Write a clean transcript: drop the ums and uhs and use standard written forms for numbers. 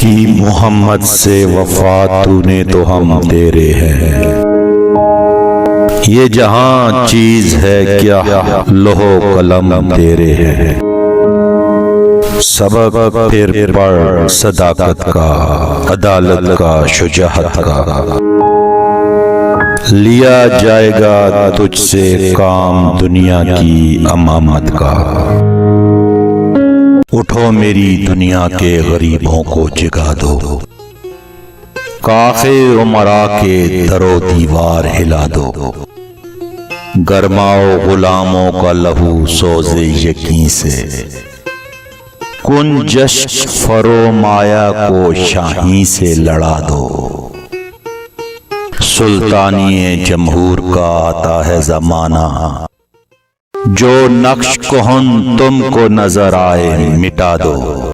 کی محمد سے وفا تو نے تو ہم تیرے ہیں۔ یہ جہاں چیز ہے کیا لوح و قلم تیرے ہیں۔ سبق پھر پڑھ صداقت کا، عدالت کا، شجاعت کا، لیا جائے گا تجھ سے کام دنیا کی امامت کا۔ اٹھو میری دنیا کے غریبوں کو جگا دو، کاخ امرا کے در و دیوار ہلا دو، گرماؤ غلاموں کا لہو سوز یقین سے، کن جشن فرو مایا کو شاہین سے لڑا دو۔ سلطانی جمہور کا آتا ہے زمانہ، جو نقش کہن تم کو نظر آئے مٹا دو۔